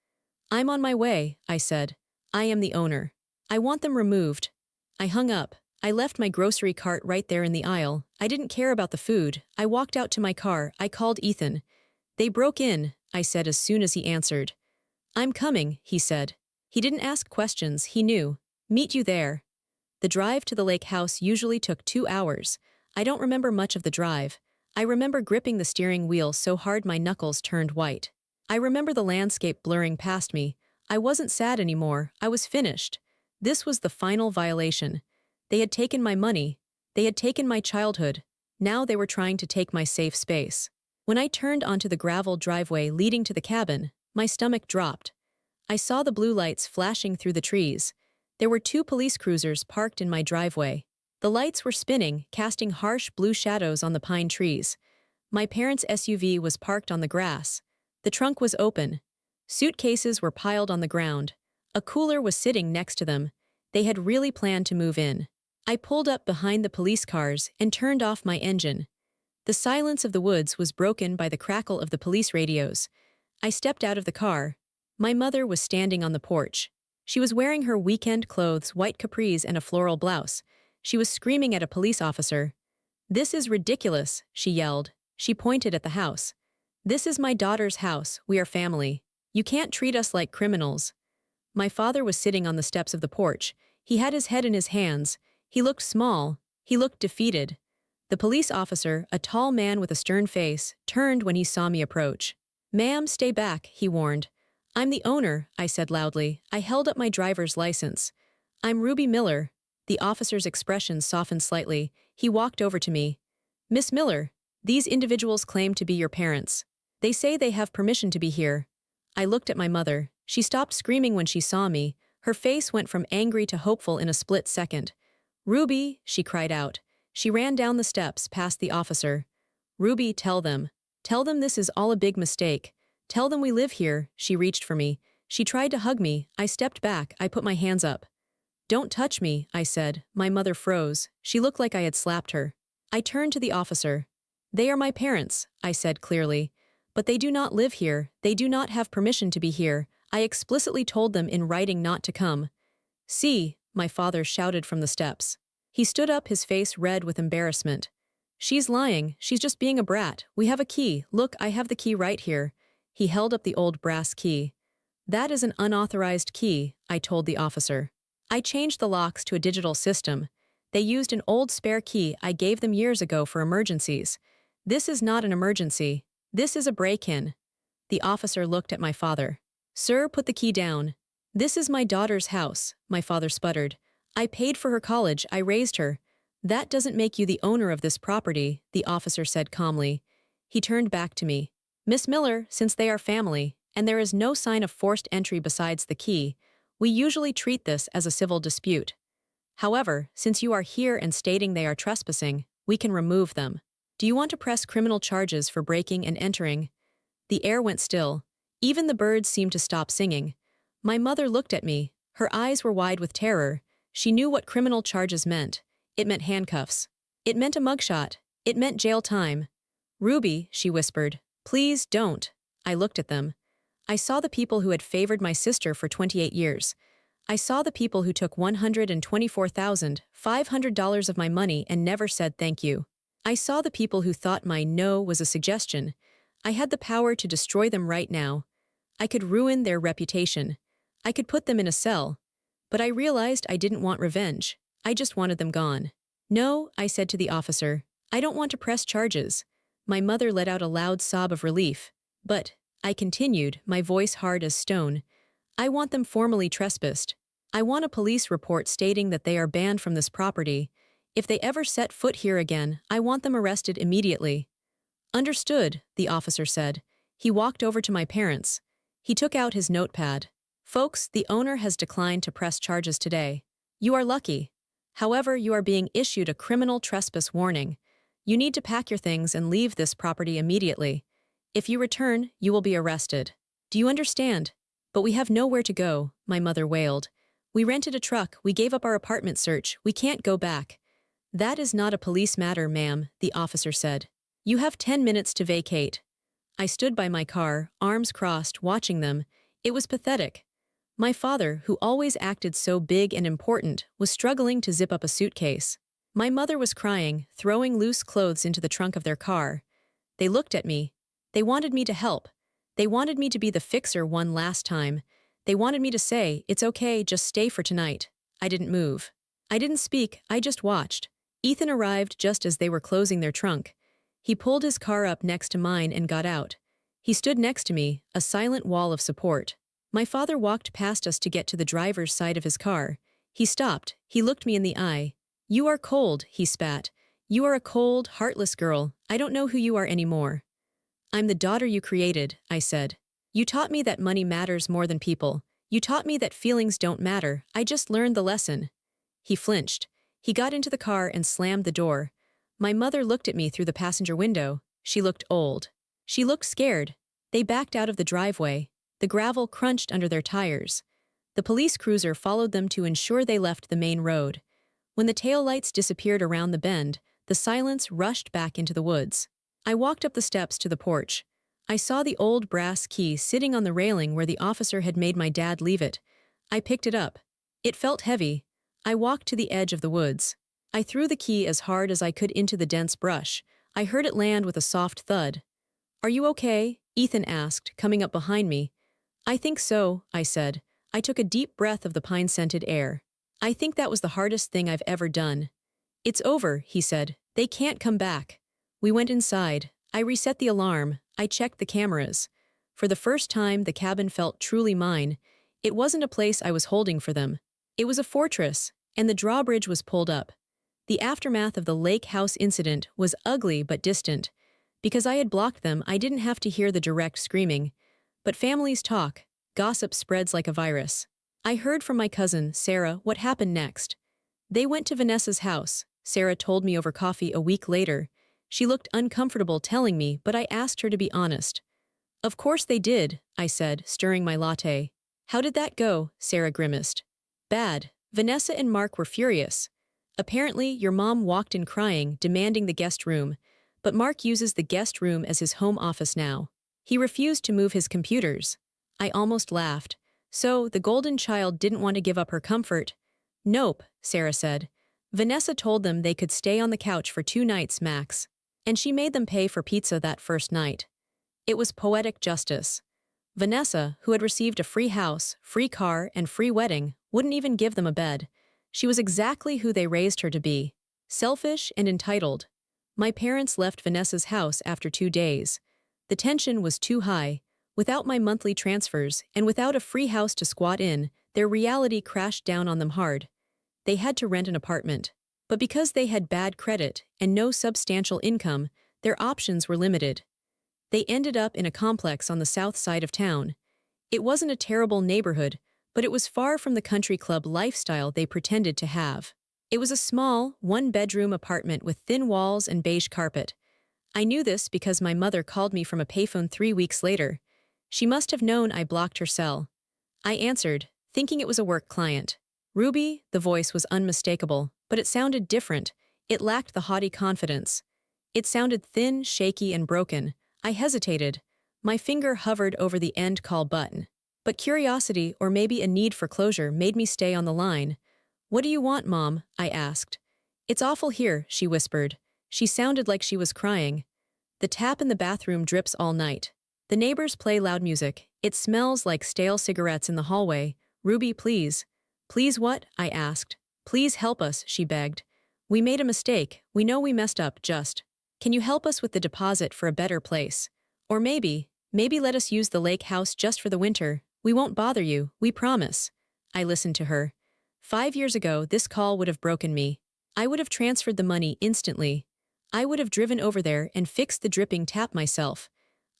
[SPEAKER 1] I'm on my way, I said. I am the owner. I want them removed. I hung up. I left my grocery cart right there in the aisle. I didn't care about the food. I walked out to my car. I called Ethan. They broke in, I said as soon as he answered. I'm coming, he said. He didn't ask questions, he knew. Meet you there. The drive to the lake house usually took 2 hours. I don't remember much of the drive. I remember gripping the steering wheel so hard my knuckles turned white. I remember the landscape blurring past me. I wasn't sad anymore. I was finished. This was the final violation. They had taken my money. They had taken my childhood. Now they were trying to take my safe space. When I turned onto the gravel driveway leading to the cabin, my stomach dropped. I saw the blue lights flashing through the trees. There were 2 police cruisers parked in my driveway. The lights were spinning, casting harsh blue shadows on the pine trees. My parents' SUV was parked on the grass. The trunk was open. Suitcases were piled on the ground. A cooler was sitting next to them. They had really planned to move in. I pulled up behind the police cars and turned off my engine. The silence of the woods was broken by the crackle of the police radios. I stepped out of the car. My mother was standing on the porch. She was wearing her weekend clothes, white capris and a floral blouse. She was screaming at a police officer. "This is ridiculous," she yelled. She pointed at the house. "This is my daughter's house. We are family. You can't treat us like criminals." My father was sitting on the steps of the porch. He had his head in his hands. He looked small. He looked defeated. The police officer, a tall man with a stern face, turned when he saw me approach. "Ma'am, stay back," he warned. "I'm the owner," I said loudly. I held up my driver's license. "I'm Ruby Miller." The officer's expression softened slightly. He walked over to me. "Miss Miller, these individuals claim to be your parents. They say they have permission to be here." I looked at my mother. She stopped screaming when she saw me. Her face went from angry to hopeful in a split second. "Ruby," she cried out. She ran down the steps past the officer. "Ruby, tell them. Tell them this is all a big mistake. Tell them we live here." She reached for me. She tried to hug me. I stepped back. I put my hands up. "Don't touch me," I said. My mother froze. She looked like I had slapped her. I turned to the officer. "They are my parents," I said clearly. "But they do not live here. They do not have permission to be here. I explicitly told them in writing not to come." "See," my father shouted from the steps. He stood up, his face red with embarrassment. "She's lying. She's just being a brat. We have a key. Look, I have the key right here." He held up the old brass key. "That is an unauthorized key," I told the officer. "I changed the locks to a digital system. They used an old spare key I gave them years ago for emergencies. This is not an emergency. This is a break-in." The officer looked at my father. "Sir, put the key down." "This is my daughter's house," my father sputtered. "I paid for her college. I raised her." "That doesn't make you the owner of this property," the officer said calmly. He turned back to me. "Miss Miller, since they are family, and there is no sign of forced entry besides the key, we usually treat this as a civil dispute. However, since you are here and stating they are trespassing, we can remove them. Do you want to press criminal charges for breaking and entering?" The air went still. Even the birds seemed to stop singing. My mother looked at me. Her eyes were wide with terror. She knew what criminal charges meant. It meant handcuffs. It meant a mugshot. It meant jail time. "Ruby," she whispered, "please don't." I looked at them. I saw the people who had favored my sister for 28 years. I saw the people who took $124,500 of my money and never said thank you. I saw the people who thought my no was a suggestion. I had the power to destroy them right now. I could ruin their reputation. I could put them in a cell. But I realized I didn't want revenge. I just wanted them gone. "No," I said to the officer. "I don't want to press charges." My mother let out a loud sob of relief. "But," I continued, my voice hard as stone, "I want them formally trespassed. I want a police report stating that they are banned from this property. If they ever set foot here again, I want them arrested immediately." "Understood," the officer said. He walked over to my parents. He took out his notepad. "Folks, the owner has declined to press charges today. You are lucky. However, you are being issued a criminal trespass warning. You need to pack your things and leave this property immediately. If you return, you will be arrested. Do you understand?" "But we have nowhere to go," my mother wailed. "We rented a truck. We gave up our apartment search. We can't go back." "That is not a police matter, ma'am," the officer said. "You have 10 minutes to vacate." I stood by my car, arms crossed, watching them. It was pathetic. My father, who always acted so big and important, was struggling to zip up a suitcase. My mother was crying, throwing loose clothes into the trunk of their car. They looked at me. They wanted me to help. They wanted me to be the fixer one last time. They wanted me to say, "It's okay, just stay for tonight." I didn't move. I didn't speak, I just watched. Ethan arrived just as they were closing their trunk. He pulled his car up next to mine and got out. He stood next to me, a silent wall of support. My father walked past us to get to the driver's side of his car. He stopped. He looked me in the eye. "You are cold," he spat. "You are a cold, heartless girl. I don't know who you are anymore." "I'm the daughter you created," I said. "You taught me that money matters more than people. You taught me that feelings don't matter. I just learned the lesson." He flinched. He got into the car and slammed the door. My mother looked at me through the passenger window. She looked old. She looked scared. They backed out of the driveway. The gravel crunched under their tires. The police cruiser followed them to ensure they left the main road. When the taillights disappeared around the bend, the silence rushed back into the woods. I walked up the steps to the porch. I saw the old brass key sitting on the railing where the officer had made my dad leave it. I picked it up. It felt heavy. I walked to the edge of the woods. I threw the key as hard as I could into the dense brush. I heard it land with a soft thud. "Are you okay?" Ethan asked, coming up behind me. "I think so," I said. I took a deep breath of the pine-scented air. "I think that was the hardest thing I've ever done." "It's over," he said. "They can't come back." We went inside. I reset the alarm. I checked the cameras. For the first time, the cabin felt truly mine. It wasn't a place I was holding for them. It was a fortress, and the drawbridge was pulled up. The aftermath of the lake house incident was ugly but distant. Because I had blocked them, I didn't have to hear the direct screaming. But families talk. Gossip spreads like a virus. I heard from my cousin, Sarah, what happened next. "They went to Vanessa's house," Sarah told me over coffee a week later. She looked uncomfortable telling me, but I asked her to be honest. "Of course they did," I said, stirring my latte. "How did that go?" Sarah grimaced. "Bad. Vanessa and Mark were furious. Apparently, your mom walked in crying, demanding the guest room, but Mark uses the guest room as his home office now. He refused to move his computers." I almost laughed. "So, the golden child didn't want to give up her comfort?" "Nope," Sarah said. "Vanessa told them they could stay on the couch for 2 nights max. And she made them pay for pizza that first night. It was poetic justice. Vanessa, who had received a free house, free car, and free wedding, wouldn't even give them a bed. She was exactly who they raised her to be. Selfish and entitled. My parents left Vanessa's house after 2 days. The tension was too high. Without my monthly transfers, and without a free house to squat in, their reality crashed down on them hard. They had to rent an apartment. But because they had bad credit and no substantial income, their options were limited. They ended up in a complex on the south side of town. It wasn't a terrible neighborhood, but it was far from the country club lifestyle they pretended to have. It was a small, one-bedroom apartment with thin walls and beige carpet. I knew this because my mother called me from a payphone 3 weeks later. She must have known I blocked her cell. I answered, thinking it was a work client. "Ruby," the voice was unmistakable, but it sounded different. It lacked the haughty confidence. It sounded thin, shaky, and broken. I hesitated. My finger hovered over the end call button. But curiosity, or maybe a need for closure, made me stay on the line. "What do you want, Mom?" I asked. "It's awful here," she whispered. She sounded like she was crying. "The tap in the bathroom drips all night. The neighbors play loud music. It smells like stale cigarettes in the hallway. Ruby, please." "Please what?" I asked. "Please help us," she begged. "We made a mistake. We know we messed up, just. Can you help us with the deposit for a better place? Or maybe let us use the lake house just for the winter. We won't bother you, we promise." I listened to her. 5 years ago, this call would have broken me. I would have transferred the money instantly. I would have driven over there and fixed the dripping tap myself.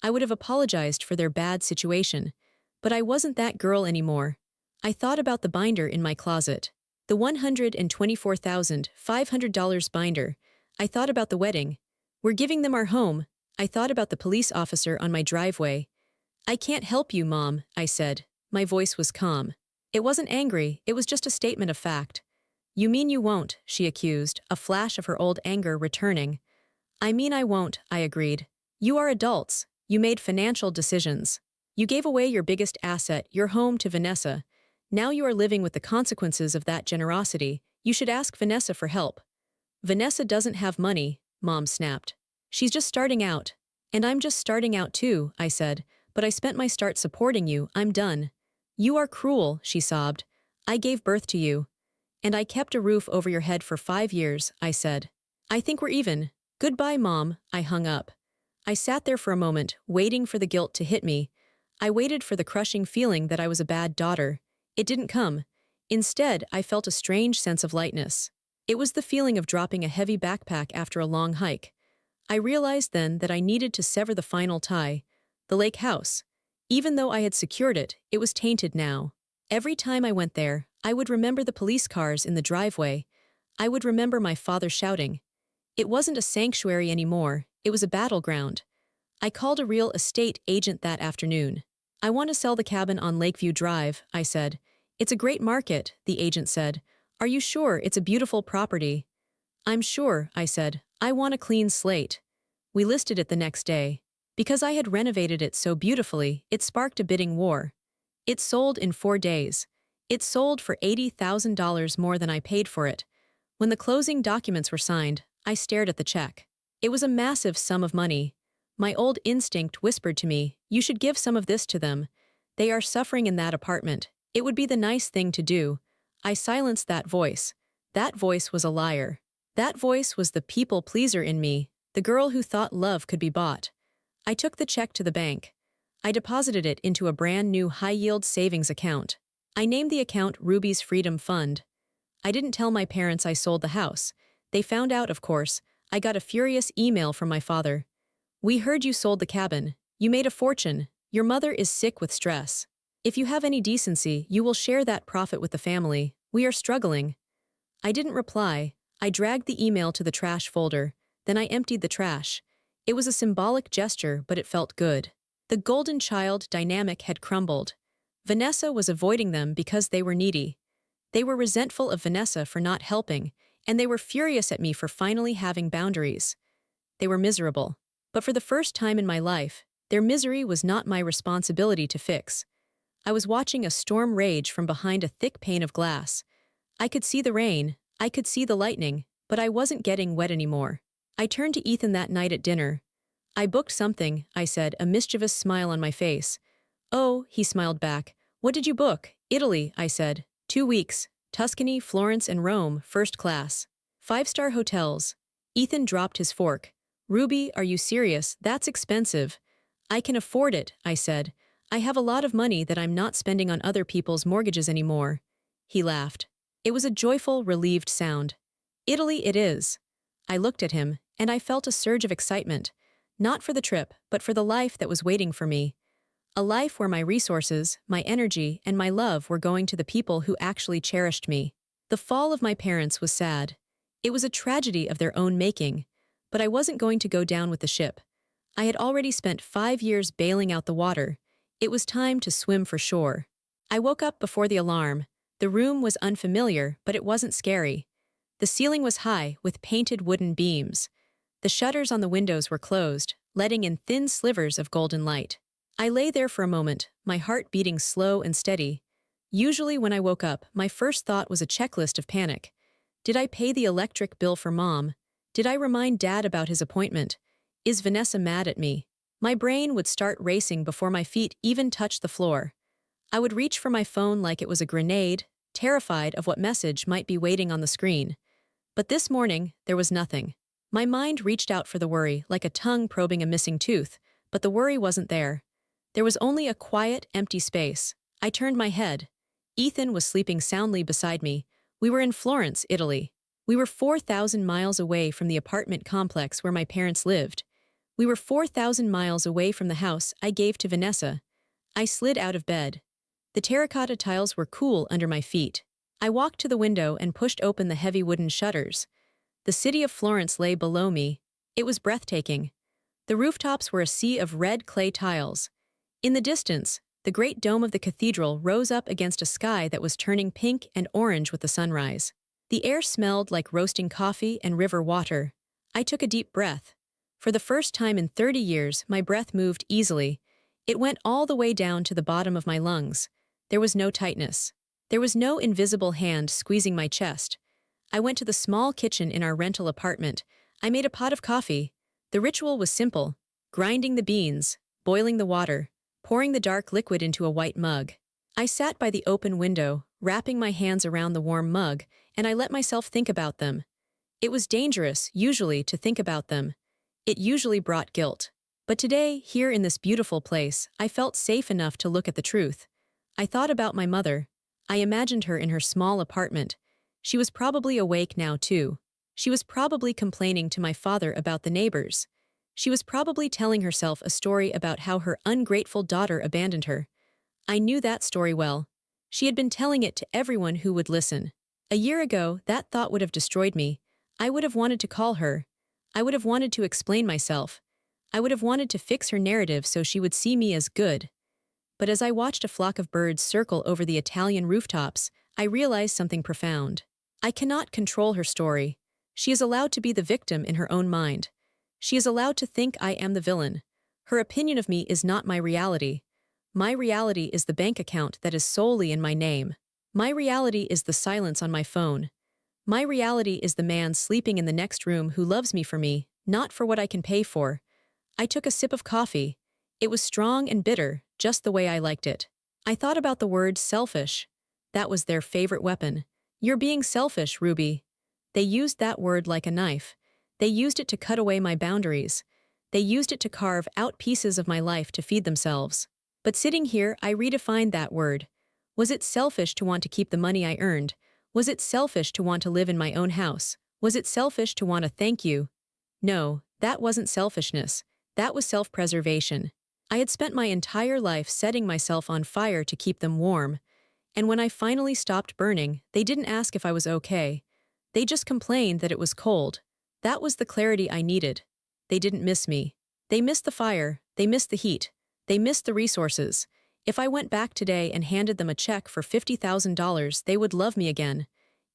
[SPEAKER 1] I would have apologized for their bad situation. But I wasn't that girl anymore. I thought about the binder in my closet. The $124,500 binder. I thought about the wedding. "We're giving them our home." I thought about the police officer on my driveway. "I can't help you, Mom," I said. My voice was calm. It wasn't angry, it was just a statement of fact. "You mean you won't?" she accused, a flash of her old anger returning. "I mean I won't," I agreed. "You are adults. You made financial decisions. You gave away your biggest asset, your home, to Vanessa. Now you are living with the consequences of that generosity. You should ask Vanessa for help. Vanessa doesn't have money, Mom snapped. She's just starting out. And I'm just starting out too, I said, but I spent my start supporting you, I'm done. You are cruel, she sobbed. I gave birth to you. And I kept a roof over your head for 5 years, I said. I think we're even. Goodbye, Mom, I hung up. I sat there for a moment, waiting for the guilt to hit me. I waited for the crushing feeling that I was a bad daughter. It didn't come. Instead, I felt a strange sense of lightness. It was the feeling of dropping a heavy backpack after a long hike. I realized then that I needed to sever the final tie, the lake house. Even though I had secured it, it was tainted now. Every time I went there, I would remember the police cars in the driveway. I would remember my father shouting. It wasn't a sanctuary anymore, it was a battleground. I called a real estate agent that afternoon. I want to sell the cabin on Lakeview Drive, I said. It's a great market, the agent said. Are you sure it's a beautiful property? I'm sure, I said. I want a clean slate. We listed it the next day. Because I had renovated it so beautifully, it sparked a bidding war. It sold in 4 days. It sold for $80,000 more than I paid for it. When the closing documents were signed, I stared at the check. It was a massive sum of money. My old instinct whispered to me, you should give some of this to them. They are suffering in that apartment. It would be the nice thing to do. I silenced that voice. That voice was a liar. That voice was the people pleaser in me, the girl who thought love could be bought. I took the check to the bank. I deposited it into a brand new high-yield savings account. I named the account Ruby's Freedom Fund. I didn't tell my parents I sold the house. They found out, of course. I got a furious email from my father. We heard you sold the cabin. You made a fortune. Your mother is sick with stress. If you have any decency, you will share that profit with the family. We are struggling. I didn't reply. I dragged the email to the trash folder. Then I emptied the trash. It was a symbolic gesture, but it felt good. The golden child dynamic had crumbled. Vanessa was avoiding them because they were needy. They were resentful of Vanessa for not helping, and they were furious at me for finally having boundaries. They were miserable. But for the first time in my life, their misery was not my responsibility to fix. I was watching a storm rage from behind a thick pane of glass. I could see the rain, I could see the lightning, but I wasn't getting wet anymore. I turned to Ethan that night at dinner. I booked something, I said, a mischievous smile on my face. Oh, he smiled back. What did you book? Italy, I said. 2 weeks. Tuscany, Florence, and Rome, first class. 5-star hotels. Ethan dropped his fork. Ruby, are you serious? That's expensive. I can afford it, I said. I have a lot of money that I'm not spending on other people's mortgages anymore. He laughed. It was a joyful, relieved sound. Italy it is. I looked at him, and I felt a surge of excitement. Not for the trip, but for the life that was waiting for me. A life where my resources, my energy, and my love were going to the people who actually cherished me. The fall of my parents was sad. It was a tragedy of their own making. But I wasn't going to go down with the ship. I had already spent 5 years bailing out the water. It was time to swim for shore. I woke up before the alarm. The room was unfamiliar, but it wasn't scary. The ceiling was high, with painted wooden beams. The shutters on the windows were closed, letting in thin slivers of golden light. I lay there for a moment, my heart beating slow and steady. Usually when I woke up, my first thought was a checklist of panic. Did I pay the electric bill for Mom? Did I remind Dad about his appointment? Is Vanessa mad at me? My brain would start racing before my feet even touched the floor. I would reach for my phone like it was a grenade, terrified of what message might be waiting on the screen. But this morning, there was nothing. My mind reached out for the worry, like a tongue probing a missing tooth, but the worry wasn't there. There was only a quiet, empty space. I turned my head. Ethan was sleeping soundly beside me. We were in Florence, Italy. We were 4,000 miles away from the apartment complex where my parents lived. We were 4,000 miles away from the house I gave to Vanessa. I slid out of bed. The terracotta tiles were cool under my feet. I walked to the window and pushed open the heavy wooden shutters. The city of Florence lay below me. It was breathtaking. The rooftops were a sea of red clay tiles. In the distance, the great dome of the cathedral rose up against a sky that was turning pink and orange with the sunrise. The air smelled like roasting coffee and river water. I took a deep breath. For the first time in 30 years, my breath moved easily. It went all the way down to the bottom of my lungs. There was no tightness. There was no invisible hand squeezing my chest. I went to the small kitchen in our rental apartment. I made a pot of coffee. The ritual was simple: grinding the beans, boiling the water, pouring the dark liquid into a white mug. I sat by the open window, wrapping my hands around the warm mug, and I let myself think about them. It was dangerous, usually, to think about them. It usually brought guilt. But today, here in this beautiful place, I felt safe enough to look at the truth. I thought about my mother. I imagined her in her small apartment. She was probably awake now, too. She was probably complaining to my father about the neighbors. She was probably telling herself a story about how her ungrateful daughter abandoned her. I knew that story well. She had been telling it to everyone who would listen. A year ago, that thought would have destroyed me. I would have wanted to call her. I would have wanted to explain myself. I would have wanted to fix her narrative so she would see me as good. But as I watched a flock of birds circle over the Italian rooftops, I realized something profound. I cannot control her story. She is allowed to be the victim in her own mind. She is allowed to think I am the villain. Her opinion of me is not my reality. My reality is the bank account that is solely in my name. My reality is the silence on my phone. My reality is the man sleeping in the next room who loves me for me, not for what I can pay for. I took a sip of coffee. It was strong and bitter, just the way I liked it. I thought about the word selfish. That was their favorite weapon. You're being selfish, Ruby. They used that word like a knife. They used it to cut away my boundaries. They used it to carve out pieces of my life to feed themselves. But sitting here, I redefined that word. Was it selfish to want to keep the money I earned? Was it selfish to want to live in my own house? Was it selfish to want a thank you? No, that wasn't selfishness. That was self-preservation. I had spent my entire life setting myself on fire to keep them warm. And when I finally stopped burning, they didn't ask if I was okay. They just complained that it was cold. That was the clarity I needed. They didn't miss me. They missed the fire. They missed the heat. They missed the resources. If I went back today and handed them a check for $50,000, they would love me again.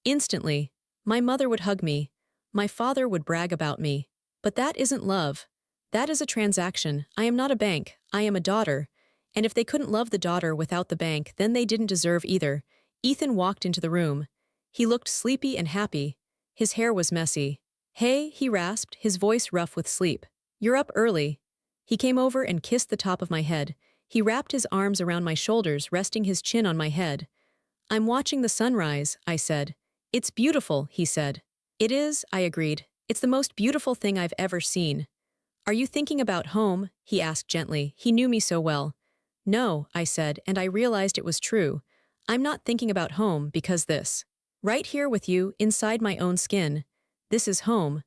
[SPEAKER 1] Instantly. My mother would hug me. My father would brag about me. But that isn't love. That is a transaction. I am not a bank. I am a daughter. And if they couldn't love the daughter without the bank, then they didn't deserve either. Ethan walked into the room. He looked sleepy and happy. His hair was messy. "Hey," he rasped, his voice rough with sleep. "You're up early." He came over and kissed the top of my head. He wrapped his arms around my shoulders, resting his chin on my head. "I'm watching the sunrise," I said. "It's beautiful," he said. "It is," I agreed. "It's the most beautiful thing I've ever seen." "Are you thinking about home?" he asked gently. He knew me so well. "No," I said, and I realized it was true. "I'm not thinking about home because this. Right here with you, inside my own skin. This is home."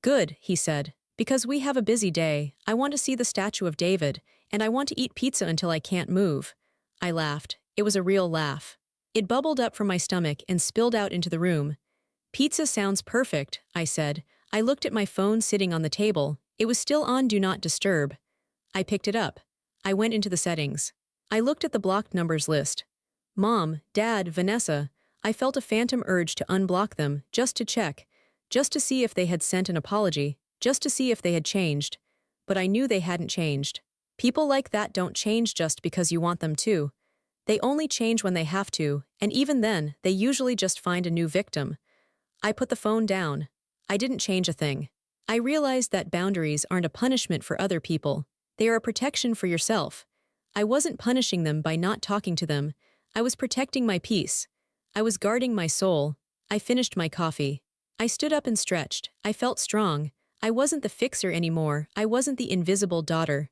[SPEAKER 1] "Good," he said. "Because we have a busy day. I want to see the statue of David, and I want to eat pizza until I can't move." I laughed. It was a real laugh. It bubbled up from my stomach and spilled out into the room. "Pizza sounds perfect," I said. I looked at my phone sitting on the table. It was still on Do Not Disturb. I picked it up. I went into the settings. I looked at the blocked numbers list. Mom, Dad, Vanessa. I felt a phantom urge to unblock them, just to check. Just to see if they had sent an apology. Just to see if they had changed. But I knew they hadn't changed. People like that don't change just because you want them to. They only change when they have to, and even then, they usually just find a new victim. I put the phone down. I didn't change a thing. I realized that boundaries aren't a punishment for other people. They are a protection for yourself. I wasn't punishing them by not talking to them. I was protecting my peace. I was guarding my soul. I finished my coffee. I stood up and stretched. I felt strong. I wasn't the fixer anymore. I wasn't the invisible daughter.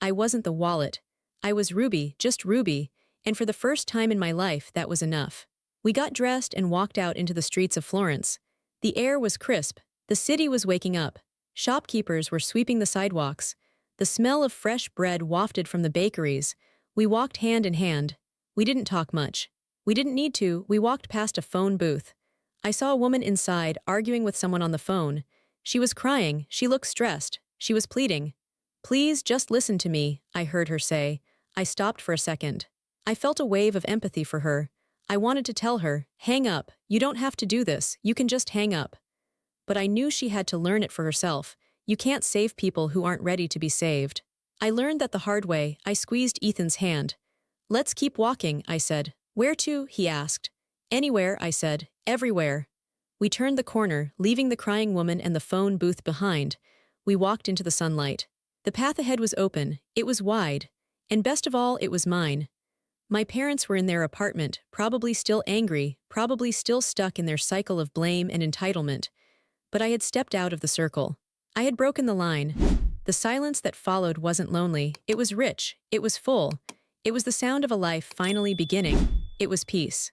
[SPEAKER 1] I wasn't the wallet. I was Ruby, just Ruby, and for the first time in my life, that was enough. We got dressed and walked out into the streets of Florence. The air was crisp. The city was waking up. Shopkeepers were sweeping the sidewalks. The smell of fresh bread wafted from the bakeries. We walked hand in hand. We didn't talk much. We didn't need to. We walked past a phone booth. I saw a woman inside arguing with someone on the phone. She was crying. She looked stressed. She was pleading. "Please just listen to me," I heard her say. I stopped for a second. I felt a wave of empathy for her. I wanted to tell her, "Hang up. You don't have to do this. You can just hang up." But I knew she had to learn it for herself. You can't save people who aren't ready to be saved. I learned that the hard way. I squeezed Ethan's hand. Let's keep walking, I said. Where to? He asked. Anywhere, I said. Everywhere. We turned the corner, leaving the crying woman and the phone booth behind. We walked into the sunlight. The path ahead was open, it was wide, and best of all, it was mine. My parents were in their apartment, probably still angry, probably still stuck in their cycle of blame and entitlement. But I had stepped out of the circle. I had broken the line. The silence that followed wasn't lonely, it was rich, it was full. It was the sound of a life finally beginning. It was peace.